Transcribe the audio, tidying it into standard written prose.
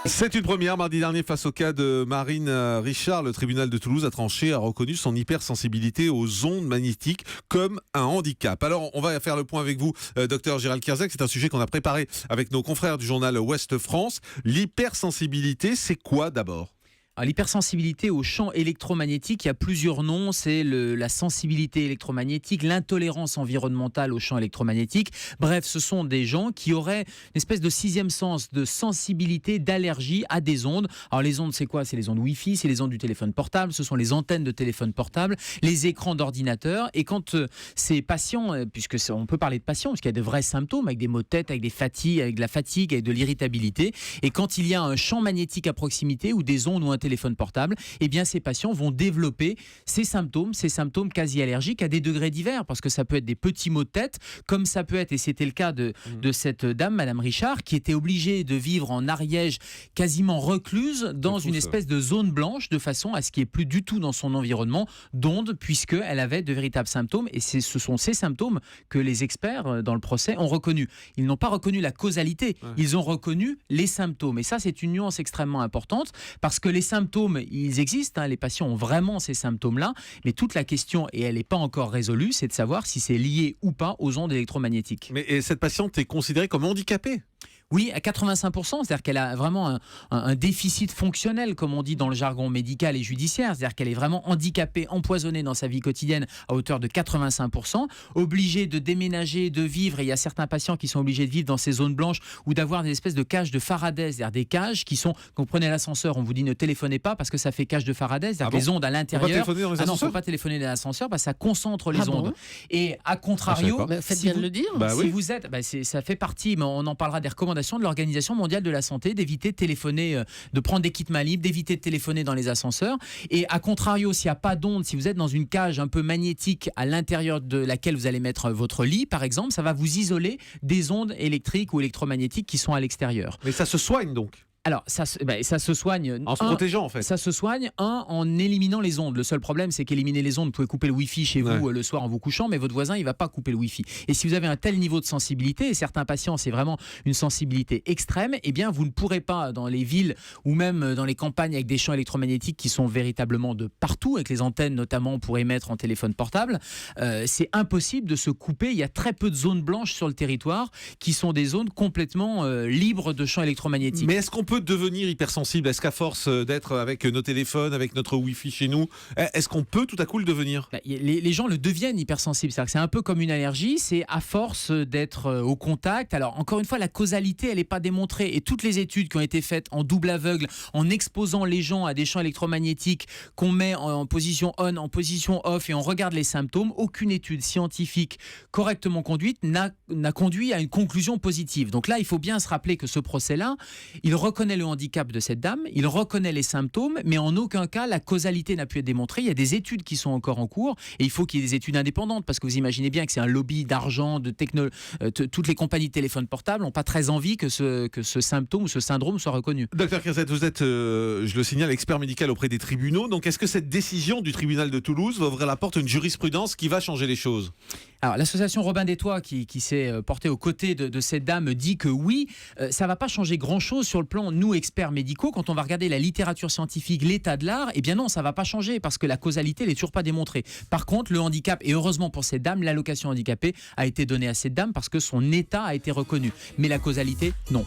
C'est une première. Mardi dernier, face au cas de Marine Richard, le tribunal de Toulouse a reconnu son hypersensibilité aux ondes magnétiques comme un handicap. Alors, on va faire le point avec vous, docteur Gérald Kierzek. C'est un sujet qu'on a préparé avec nos confrères du journal Ouest France. L'hypersensibilité, c'est quoi d'abord ? Alors, l'hypersensibilité au champ électromagnétique, il y a plusieurs noms. C'est la sensibilité électromagnétique, l'intolérance environnementale au champ électromagnétique. Bref, ce sont des gens qui auraient une espèce de sixième sens de sensibilité, d'allergie à des ondes. Alors les ondes, c'est quoi ? C'est les ondes Wi-Fi, c'est les ondes du téléphone portable, ce sont les antennes de téléphone portable, les écrans d'ordinateur. Et quand ces patients, on peut parler de patients, parce qu'il y a de vrais symptômes, avec des maux de tête, avec des fatigues, avec de la fatigue, avec de l'irritabilité. Et quand il y a un champ magnétique à proximité, ou des ondes ou un téléphone portable, eh bien ces patients vont développer ces symptômes quasi allergiques à des degrés divers, parce que ça peut être des petits maux de tête, comme ça peut être, et c'était le cas de cette dame, Madame Richard, qui était obligée de vivre en Ariège, quasiment recluse dans une espèce de zone blanche, de façon à ce qu'il n'y ait plus du tout dans son environnement d'ondes, puisqu'elle avait de véritables symptômes, et ce sont ces symptômes que les experts dans le procès ont reconnus. Ils n'ont pas reconnu la causalité, ils ont reconnu les symptômes, et ça c'est une nuance extrêmement importante, parce que les symptômes, ils existent, les patients ont vraiment ces symptômes-là, mais toute la question, et elle n'est pas encore résolue, c'est de savoir si c'est lié ou pas aux ondes électromagnétiques. Mais cette patiente est considérée comme handicapée ? Oui, à 85%, c'est-à-dire qu'elle a vraiment un déficit fonctionnel, comme on dit dans le jargon médical et judiciaire, c'est-à-dire qu'elle est vraiment handicapée, empoisonnée dans sa vie quotidienne à hauteur de 85%, obligée de déménager, de vivre, et il y a certains patients qui sont obligés de vivre dans ces zones blanches ou d'avoir des espèces de cages de Faraday, c'est-à-dire des cages qui sont, quand vous prenez l'ascenseur, on vous dit ne téléphonez pas parce que ça fait cage de Faraday, c'est-à-dire les ondes à l'intérieur. On peut téléphoner dans les ascenseurs ? Non, on ne peut pas téléphoner dans l'ascenseur parce que ça concentre les ondes. Et à contrario, faites bien de le dire. Si vous êtes, ça fait partie, mais on en parlera des recommandations de l'Organisation mondiale de la santé, d'éviter de téléphoner, de prendre des kits mains libres, d'éviter de téléphoner dans les ascenseurs. Et à contrario, s'il n'y a pas d'onde, si vous êtes dans une cage un peu magnétique à l'intérieur de laquelle vous allez mettre votre lit, par exemple, ça va vous isoler des ondes électriques ou électromagnétiques qui sont à l'extérieur. Mais ça se soigne donc ? Alors, ça se soigne... En se protégeant, en fait. Ça se soigne, en éliminant les ondes. Le seul problème, c'est qu'éliminer les ondes, vous pouvez couper le Wi-Fi chez vous le soir en vous couchant, mais votre voisin, il ne va pas couper le Wi-Fi. Et si vous avez un tel niveau de sensibilité, et certains patients, c'est vraiment une sensibilité extrême, eh bien, vous ne pourrez pas, dans les villes ou même dans les campagnes avec des champs électromagnétiques qui sont véritablement de partout, avec les antennes notamment pour émettre en téléphone portable, c'est impossible de se couper. Il y a très peu de zones blanches sur le territoire qui sont des zones complètement libres de champs électromagnétiques. Mais est-ce qu'on peut devenir hypersensible ? Est-ce qu'à force d'être avec nos téléphones, avec notre Wi-Fi chez nous, est-ce qu'on peut tout à coup le devenir ? Les gens le deviennent hypersensibles. C'est-à-dire que c'est un peu comme une allergie, c'est à force d'être au contact. Alors encore une fois, la causalité, elle n'est pas démontrée. Et toutes les études qui ont été faites en double aveugle, en exposant les gens à des champs électromagnétiques qu'on met en position on, en position off, et on regarde les symptômes, aucune étude scientifique correctement conduite n'a conduit à une conclusion positive. Donc là, il faut bien se rappeler que ce procès-là, il reconnaît le handicap de cette dame, il reconnaît les symptômes, mais en aucun cas la causalité n'a pu être démontrée. Il y a des études qui sont encore en cours, et il faut qu'il y ait des études indépendantes, parce que vous imaginez bien que c'est un lobby d'argent, de toutes les compagnies de téléphone portable n'ont pas très envie que ce symptôme ou ce syndrome soit reconnu. Docteur Kierzek, vous êtes, je le signale, expert médical auprès des tribunaux. Donc est-ce que cette décision du tribunal de Toulouse va ouvrir la porte à une jurisprudence qui va changer les choses ? Alors l'association Robin des Toits qui s'est portée aux côtés de cette dame dit que oui, ça ne va pas changer grand-chose sur le plan, nous experts médicaux, quand on va regarder la littérature scientifique, l'état de l'art, eh bien non, ça ne va pas changer parce que la causalité n'est toujours pas démontrée. Par contre, le handicap, et heureusement pour cette dame, l'allocation handicapée a été donnée à cette dame parce que son état a été reconnu. Mais la causalité, non.